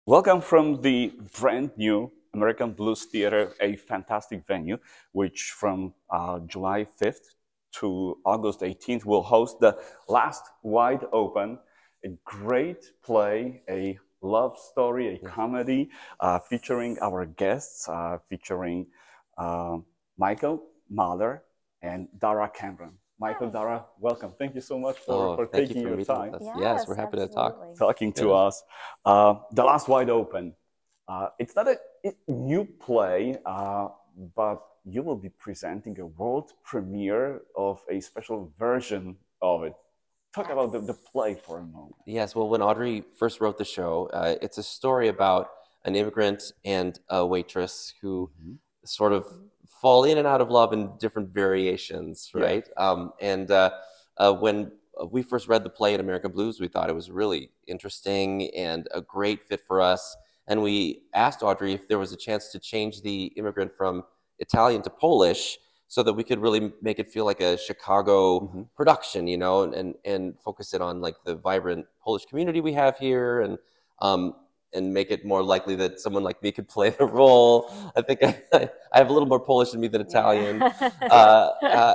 Welcome from the brand new American Blues Theater, a fantastic venue, which from July 5th to August 18th will host the last Wide Open, a great play, a love story, a comedy featuring our guests, featuring Michael Mahler and Dara Cameron. Michael, Dara, welcome. Thank you so much for taking your time. Yes, we're happy to Talking to us. The Last Wide Open. It's not a new play, but you will be presenting a world premiere of a special version of it. Talk about the play for a moment. Yes, well, when Audrey first wrote the show, it's a story about an immigrant and a waitress who sort of fall in and out of love in different variations, right? Yeah. When we first read the play in American Blues, we thought it was really interesting and a great fit for us. And we asked Audrey if there was a chance to change the immigrant from Italian to Polish so that we could really make it feel like a Chicago production, you know, and focus it on like the vibrant Polish community we have here, and make it more likely that someone like me could play the role. I think I have a little more Polish in me than Italian.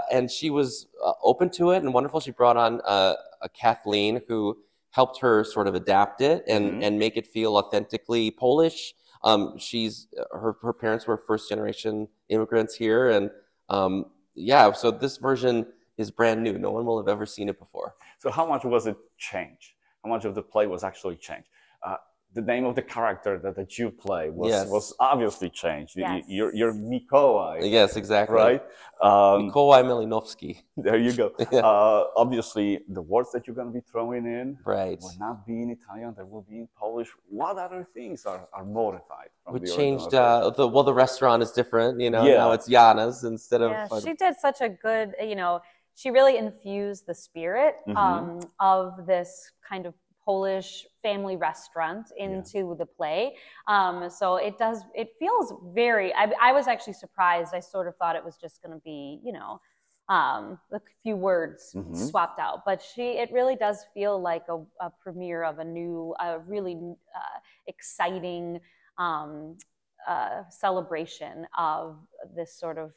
And she was open to it and wonderful. She brought on a Kathleen who helped her sort of adapt it and make it feel authentically Polish. Her parents were first-generation immigrants here. And yeah, so this version is brand new. No one will have ever seen it before. So how much was it changed? How much of the play was actually changed? The name of the character that you play was obviously changed. Yes. You're Mikołaj. Yes, exactly. Right? Mikołaj 𝐓𝐴 There you go. Obviously, the words that you're going to be throwing in will not be in Italian, they will be in Polish. What other things are modified? We changed, the restaurant is different, you know, now it's Jana's instead of... Yeah, she did such a good, you know, she really infused the spirit of this kind of Polish family restaurant into the play. So it feels very, I was actually surprised. I sort of thought it was just going to be, you know, a few words swapped out, but it really does feel like a premiere of a really exciting celebration of this sort of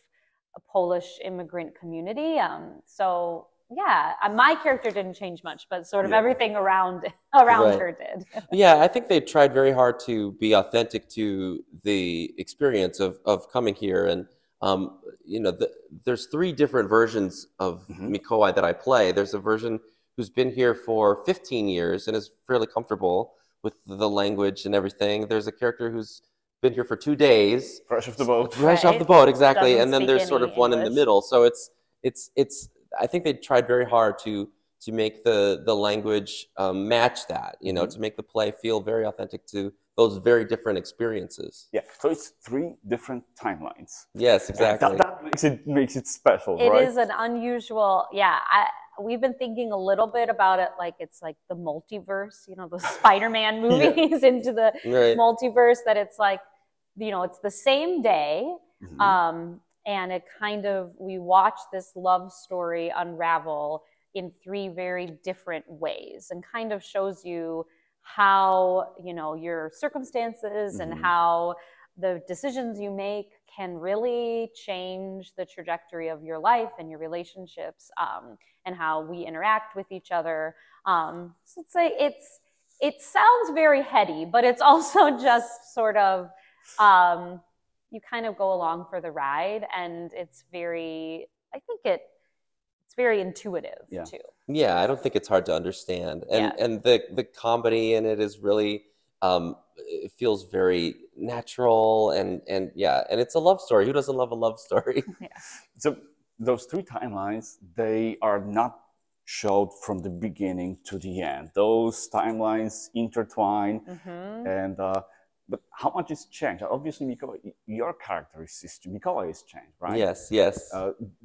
Polish immigrant community. So yeah, my character didn't change much, but sort of everything around her did. Yeah, I think they tried very hard to be authentic to the experience of coming here. And, you know, there's three different versions of Mikołaj that I play. There's a version who's been here for 15 years and is fairly comfortable with the language and everything. There's a character who's been here for 2 days. Fresh off the boat. Fresh off the boat, exactly. And then there's sort of one in the middle. So it's I think they tried very hard to make the language match that, you know, to make the play feel very authentic to those very different experiences. Yeah, so it's three different timelines. Yes, exactly. That makes it special, right? It is an unusual, we've been thinking a little bit about it like it's like the multiverse, you know, the Spider-Man movies into the multiverse, that it's like, you know, it's the same day. And it kind of, we watch this love story unravel in three very different ways, and kind of shows you how, you know, your circumstances and how the decisions you make can really change the trajectory of your life and your relationships, and how we interact with each other. So it sounds very heady, but it's also just sort of, you kind of go along for the ride, and it's very, I think it's very intuitive too. Yeah, I don't think it's hard to understand. And the comedy in it is really, it feels very natural, and it's a love story. Who doesn't love a love story? So those three timelines, they are not showed from the beginning to the end. Those timelines intertwine, and but how much is changed? Obviously, Mikołaj, your character is Mikołaj is changed, right? Yes, yes.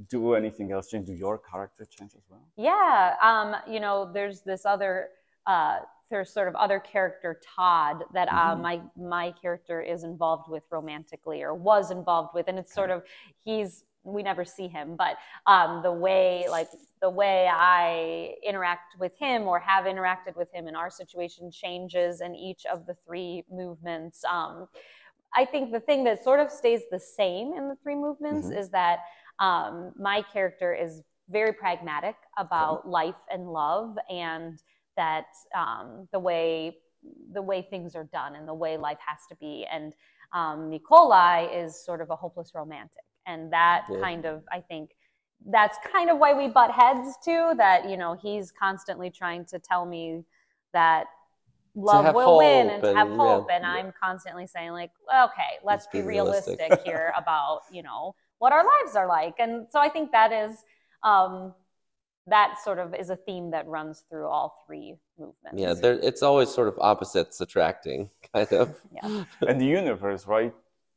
Do anything else change? Do your character change as well? Yeah, you know, there's this other, there's sort of other character, Todd, that my character is involved with romantically, or was involved with, and it's sort of, he's we never see him, but the way I interact with him or have interacted with him in our situation changes in each of the three movements. I think the thing that sort of stays the same in the three movements is that my character is very pragmatic about life and love, and that the way things are done and the way life has to be. And Mikołaj is sort of a hopeless romantic. And that kind of, I think, that's kind of why we butt heads too, that, you know, he's constantly trying to tell me that love will win and to have hope. And I'm constantly saying like, okay, let's be realistic here about, you know, what our lives are like. And so I think that is, that sort of is a theme that runs through all three movements. Yeah, it's always sort of opposites attracting, kind of. Yeah. And the universe, right?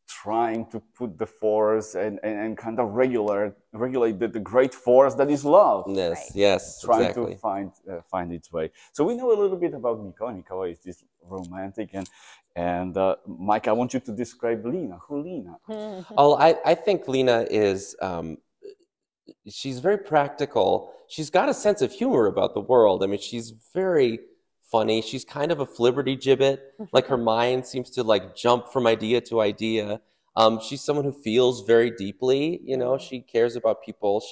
Trying to put the force and kind of regulate the great force that is love. Yes, right. Yes, trying exactly. to find its way. So we know a little bit about Mikołaj. Mikołaj is this romantic, and Mike, I want you to describe Lina. Who Lina? Oh, I think Lina is she's very practical. She's got a sense of humor about the world. I mean, she's very funny. She's kind of a flibbertigibbet. Like her mind seems to like jump from idea to idea. She's someone who feels very deeply. You know, she cares about people.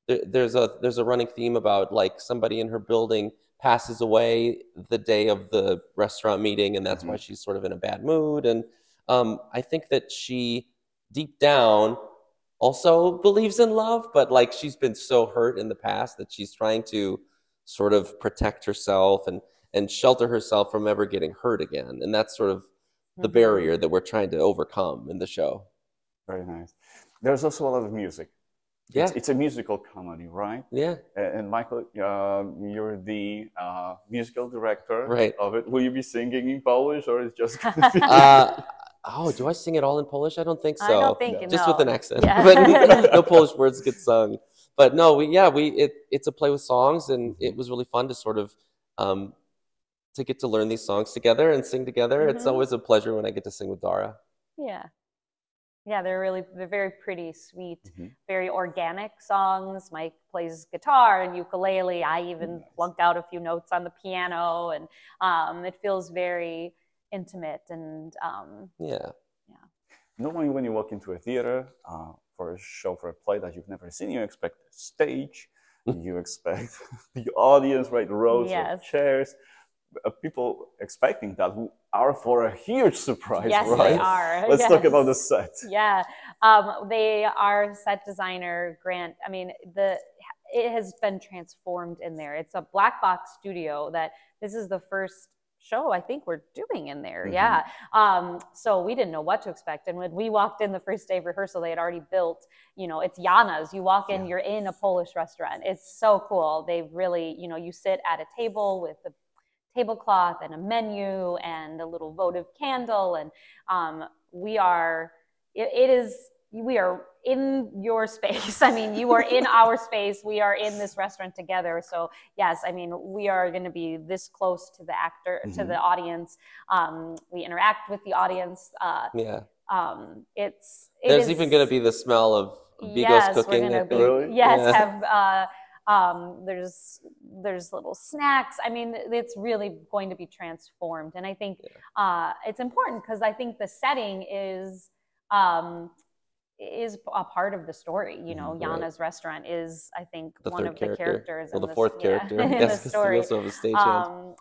There's a running theme about like somebody in her building passes away the day of the restaurant meeting, and that's why she's sort of in a bad mood. And I think that she deep down also believes in love, but like she's been so hurt in the past that she's trying to sort of protect herself and shelter herself from ever getting hurt again. And that's sort of the barrier that we're trying to overcome in the show. Very nice. There's also a lot of music. Yeah. It's a musical comedy, right? Yeah. And Michael, you're the musical director Right. of it. Will you be singing in Polish, or is just going to be... Oh, do I sing it all in Polish? I don't think so. I don't think Just with an accent. Yeah. But no Polish words get sung. But no, it's a play with songs, and it was really fun to sort of to get to learn these songs together and sing together. It's always a pleasure when I get to sing with Dara. Yeah. Yeah, they're very pretty, sweet, very organic songs. Mike plays guitar and ukulele. I even flunked out a few notes on the piano, and it feels very intimate and Normally when you walk into a theater for a show, for a play that you've never seen, you expect a stage, you expect the audience, right, rows of chairs, people expecting that, who are for a huge surprise, yes, right? they are. Let's talk about the set. Yeah, they are set designer Grant. I mean, it has been transformed in there. It's a black box studio that this is the first show I think we're doing in there. Yeah. So we didn't know what to expect. And when we walked in the first day of rehearsal, they had already built, you know, it's Jana's. You walk in, you're in a Polish restaurant. It's so cool. They've really, you know, you sit at a table with a tablecloth and a menu and a little votive candle. And we are in your space. I mean, you are in our space. We are in this restaurant together. So yes, I mean, we are going to be this close to the actor, to the audience. We interact with the audience. There's even going to be the smell of Bigos cooking. There's little snacks. I mean, it's really going to be transformed. And I think it's important because I think the setting is a part of the story. You know, Jana's restaurant is, I think, one of the characters. Well, the fourth character in the story. We also have a stagehand.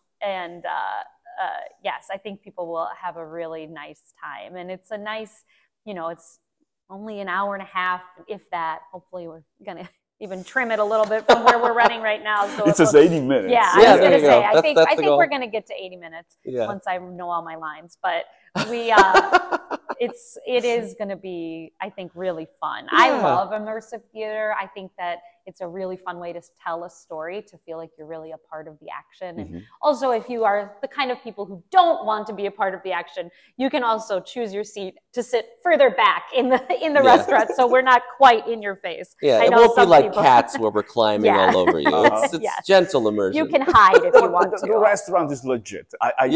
Yes, I think people will have a really nice time. And it's a nice, you know, it's only an hour and a half, if that. Hopefully we're going to even trim it a little bit from where we're running right now. So it says 80 minutes. Yeah, I was going to say, I think we're going to get to 80 minutes once I know all my lines. But it is going to be, I think, really fun. I love immersive theater. I think that it's a really fun way to tell a story, to feel like you're really a part of the action. And also, if you are the kind of people who don't want to be a part of the action, you can also choose your seat to sit further back in the restaurant, so we're not quite in your face. Yeah, it won't be like Cats where we're climbing all over you. It's gentle immersion. You can hide if you want to. The restaurant is legit. I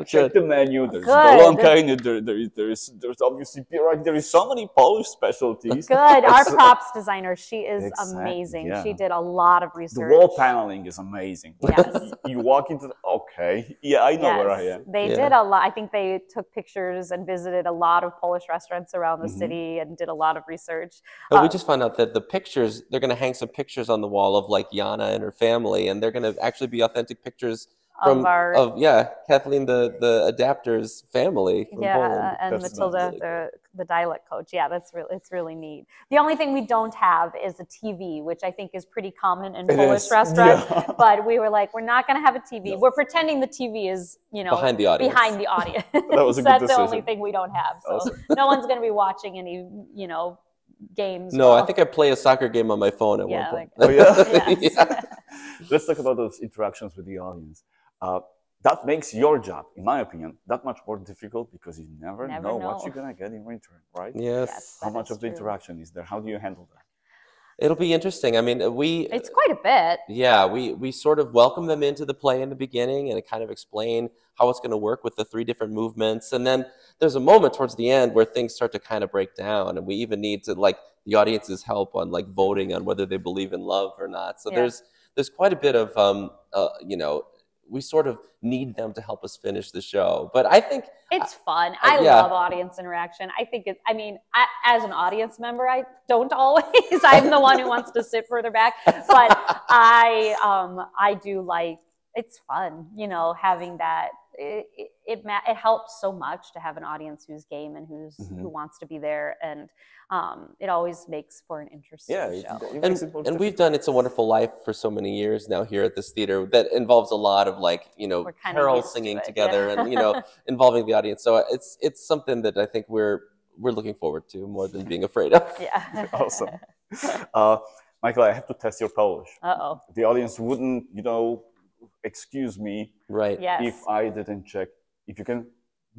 checked the menu. There's golonka in it. There's obviously there is so many Polish specialties. Good. Our props designer, she is amazing. Yeah. She did a lot of research. The wall paneling is amazing. Yes. You walk into I know where I am. They did a lot. I think they took pictures and visited a lot of Polish restaurants around the city and did a lot of research. But we just found out that the pictures, they're going to hang some pictures on the wall of like Jana and her family, and they're going to actually be authentic pictures of Kathleen, the adapter's family from Poland. And that's Matilda, the dialect coach. Yeah, it's really neat. The only thing we don't have is a TV, which I think is pretty common in Polish restaurants. Yeah. But we were like, we're not going to have a TV. No. We're pretending the TV is, behind the audience. That was a good That's decision. the only thing we don't have. So no one's going to be watching any, games. No, I think I play a soccer game on my phone at one point. Let's talk about those interactions with the audience. That makes your job, in my opinion, that much more difficult because you never know what you're going to get in return, right? Yes. How much of the interaction is there? How do you handle that? It'll be interesting. I mean, it's quite a bit. Yeah, we sort of welcome them into the play in the beginning and kind of explain how it's going to work with the 3 different movements. And then there's a moment towards the end where things start to kind of break down. And we even need to, the audience's help on, voting on whether they believe in love or not. So there's quite a bit of, we sort of need them to help us finish the show. But I think it's fun. I love audience interaction. I think as an audience member, I don't always. I'm the one who wants to sit further back. But I do like, it's fun, having that. It helps so much to have an audience who's game and who wants to be there, and it always makes for an interesting show. And we've done It's a Wonderful Life for so many years now here at this theater that involves a lot of carols singing together and involving the audience. So it's something that I think we're looking forward to more than being afraid of. Yeah. Awesome. Michael, I have to test your Polish. The audience wouldn't, excuse me, if I didn't check. If you can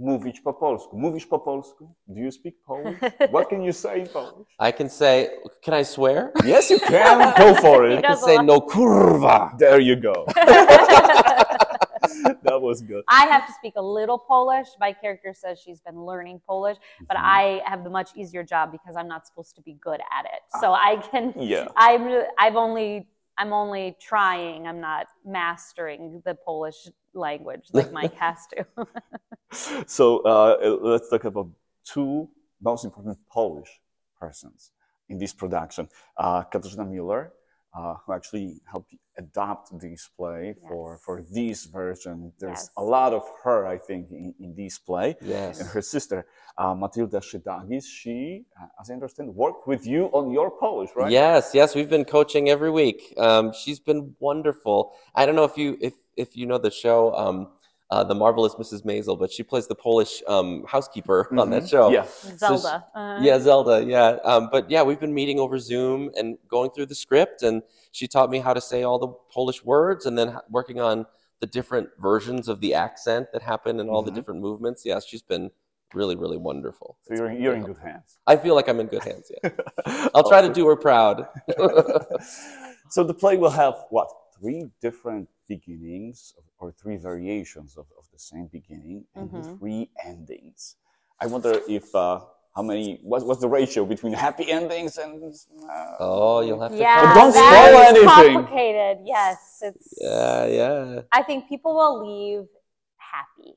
mówić po polsku. Mówisz po polsku? Do you speak Polish? What can you say in Polish? I can say, can I swear? Yes, you can. Go for it. I can say no kurwa. There you go. That was good. I have to speak a little Polish. My character says she's been learning Polish, but I have the much easier job because I'm not supposed to be good at it. So I can. Yeah. I'm only trying. I'm not mastering the Polish language like Mike has to. So let's talk about 2 most important Polish persons in this production. Katarzyna Müller, who actually helped adapt this play for this version. There's a lot of her, I think, in this play. Yes. And her sister, Matilda Szydagis, she, as I understand, worked with you on your Polish, right? Yes, we've been coaching every week. She's been wonderful. I don't know if you know the show, The Marvelous Mrs. Maisel, but she plays the Polish housekeeper on that show. Yeah. Zelda. Zelda, but we've been meeting over Zoom and going through the script, and she taught me how to say all the Polish words and then working on the different versions of the accent that happen and all the different movements. Yes, she's been really, really wonderful. So you're in good hands. I feel like I'm in good hands, yeah. I'll try to do her proud. So the play will have, 3 different beginnings or 3 variations of the same beginning and 3 endings. I wonder if what's the ratio between happy endings and you'll have to don't spoil anything. Complicated. Yes, it's I think people will leave happy.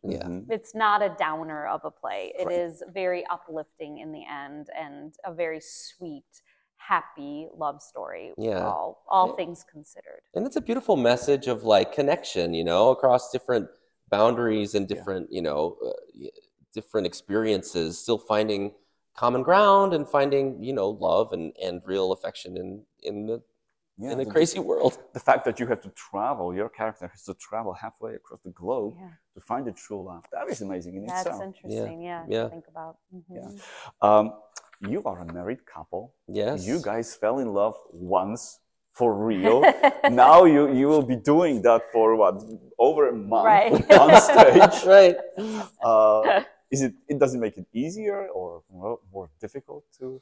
It's not a downer of a play. It is very uplifting in the end and a very sweet, happy love story. All things considered. And it's a beautiful message of connection, across different boundaries and different, different experiences, still finding common ground and finding, love and real affection in a crazy world. The fact that you have to travel, your character has to travel halfway across the globe to find the true love. That is amazing in itself. That's interesting, to think about. You are a married couple. Yes. You guys fell in love once for real. Now you will be doing that for what, over a month on stage. Right. It doesn't make it easier or more difficult to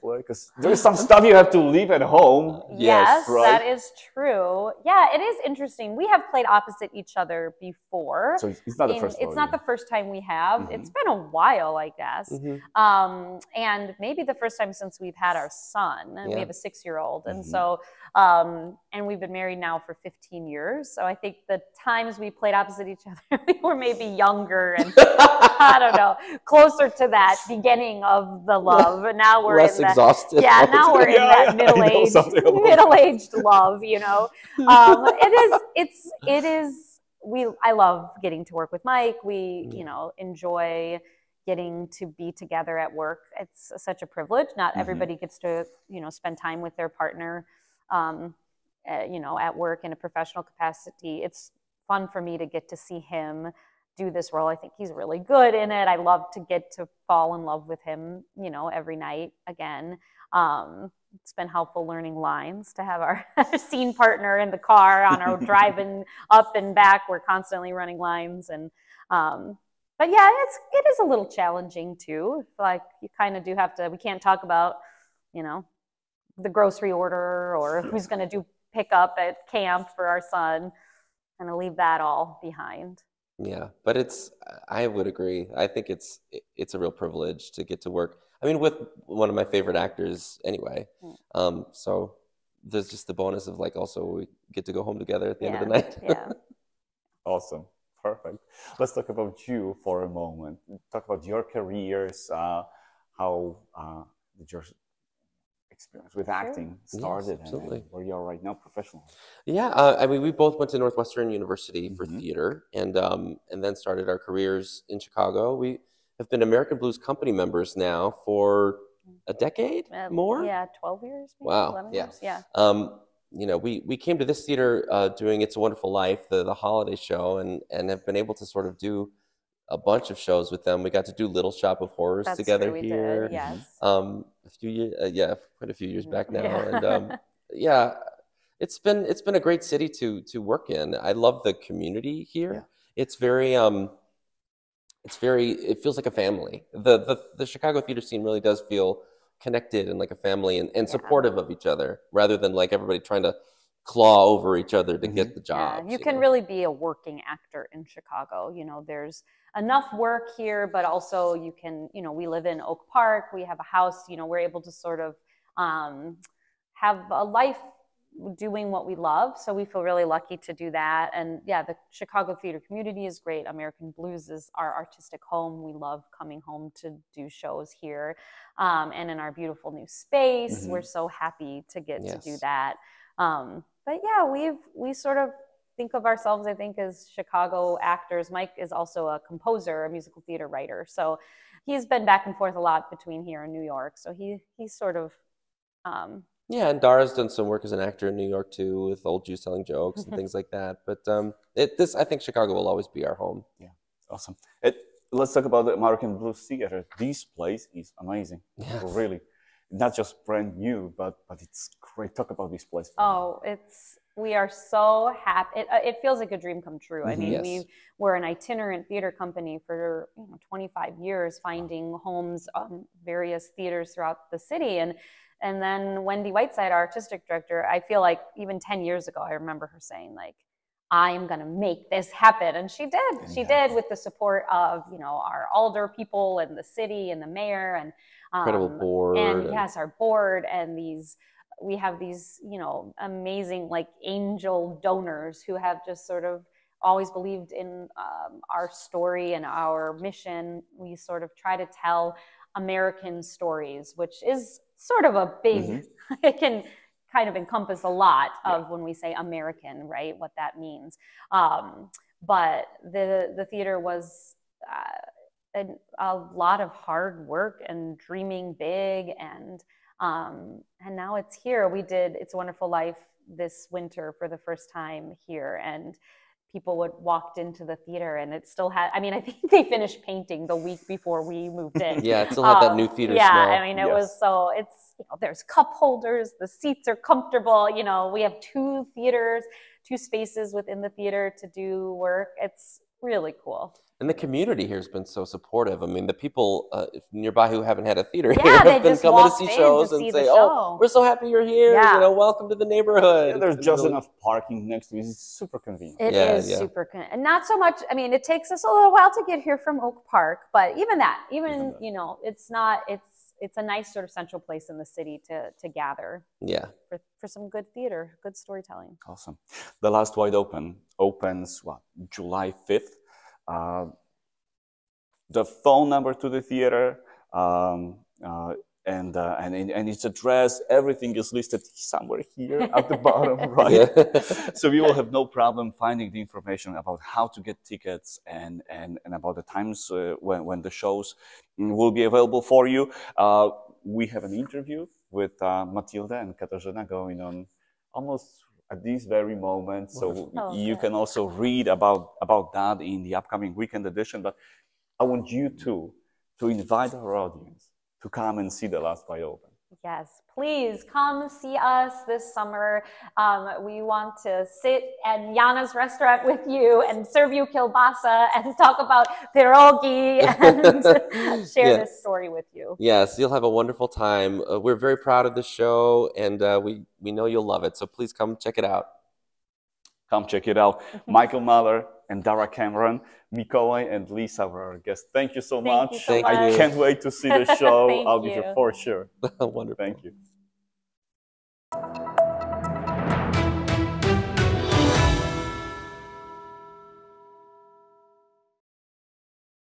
play? Because there's some stuff you have to leave at home. Yes, right? That is true. Yeah, it is interesting. We have played opposite each other before. So it's not the first time. It's not the first time we have. Mm-hmm. It's been a while, I guess. Mm-hmm. And maybe the first time since we've had our son. Yeah. We have a 6-year-old. And mm-hmm. so, and we've been married now for 15 years. So I think the times we played opposite each other, we were maybe younger and I don't know, closer to that beginning of the love. And now we're less exhausted. Yeah, now we're in that middle-aged love, you know. It is. I love getting to work with Mike. We, you know, enjoy getting to be together at work. It's such a privilege. Not mm-hmm. everybody gets to, you know, spend time with their partner, you know, at work in a professional capacity. It's fun for me to get to see him do this role. I think he's really good in it. I love to get to fall in love with him, you know, every night again. It's been helpful learning lines to have our scene partner in the car on our driving up and back. We're constantly running lines. And, but yeah, it is a little challenging too. Like you kind of do have to, we can't talk about, you know, the grocery order or who's going to do pickup at camp for our son. Kind of leave that all behind. Yeah, but I would agree. I think it's a real privilege to get to work. I mean, with one of my favorite actors anyway. So there's just the bonus of like also we get to go home together at the end of the night. Yeah. Awesome. Perfect. Let's talk about you for a moment. Talk about your careers. How did your experience with acting started, yes, and where you are right now professionally? Yeah, I mean, we both went to Northwestern University for mm-hmm. theater, and then started our careers in Chicago. We have been American Blues Company members now for a decade more. Yeah, 12 years. Maybe, wow. 11 years. Yeah. You know, we came to this theater doing It's a Wonderful Life, the holiday show, and have been able to sort of do a bunch of shows with them. We got to do Little Shop of Horrors together here. Did, yes. A few years, quite a few years back now, and yeah, it's been a great city to work in. I love the community here. Yeah. It feels like a family. The Chicago theater scene really does feel connected and like a family and supportive of each other, rather than like everybody trying to claw over each other to mm-hmm. get the job. Yeah, you can really be a working actor in Chicago. You know, there's enough work here, but also you can, you know, we live in Oak Park, we have a house, you know, we're able to sort of have a life doing what we love. So we feel really lucky to do that. And yeah, the Chicago theater community is great. American Blues is our artistic home. We love coming home to do shows here. And in our beautiful new space, mm-hmm. we're so happy to get to do that. But yeah, we sort of think of ourselves, I think, as Chicago actors. Mike is also a composer, a musical theater writer. So he's been back and forth a lot between here and New York. So he's sort of... yeah, and Dara's done some work as an actor in New York too, with Old Jews Telling Jokes and things like that. But I think Chicago will always be our home. Yeah, awesome. Let's talk about the American Blues Theater. This place is amazing, really. Not just brand new, but it's great. Talk about this place. Oh, we are so happy. It feels like a dream come true. Mm-hmm. I mean, we were an itinerant theater company for 25 years, finding homes on various theaters throughout the city. And then Wendy Whiteside, our artistic director, I feel like even 10 years ago, I remember her saying like, I am going to make this happen. And she did. She did, with the support of, our alder people and the city and the mayor and incredible board. And yes, our board and we have these, amazing like angel donors who have just sort of always believed in our story and our mission. We sort of try to tell American stories, which is sort of a big, it can kind of encompass a lot of when we say American, right? What that means. But the theater was a lot of hard work and dreaming big, and now it's here. We did It's a Wonderful Life this winter for the first time here, and people would walked into the theater and it still had, I mean, I think they finished painting the week before we moved in. Yeah, it still had that new theater smell. I mean, it was so, it's, you know, there's cup holders, the seats are comfortable, you know, we have 2 theaters, 2 spaces within the theater to do work. It's really cool. And the community here has been so supportive. I mean, the people nearby who haven't had a theater Yeah, here they have been just coming to walked see in shows to and see say, the "Oh, show." we're so happy you're here. Yeah. You know, welcome to the neighborhood." Yeah, there's It's just really- enough parking next to it. It's super convenient. It is super convenient. And not so much, I mean, it takes us a little while to get here from Oak Park, but even that, you know, it's not, it's a nice sort of central place in the city to gather. Yeah. For some good theater, good storytelling. Awesome. The Last Wide Open opens, what, July 5th. The phone number to the theater and its address, everything is listed somewhere here at the bottom, right? Yeah. So you will have no problem finding the information about how to get tickets and about the times when the shows will be available for you. We have an interview with Matilda and Katarzyna going on almost at these very moments. So you can also read about that in the upcoming weekend edition. But I want you to invite our audience to come and see The Last Wide Open. Yes, please come see us this summer. We want to sit at Jana's restaurant with you and serve you kielbasa and talk about pierogi and share this story with you. Yes, you'll have a wonderful time. We're very proud of the show, and we know you'll love it. So please come check it out. Come check it out. Michael Mahler and Dara Cameron, Mikołaj and Lisa were our guests. Thank you so much. Thank you. I can't wait to see the show. I'll be you. here for sure. Wonderful. Thank you.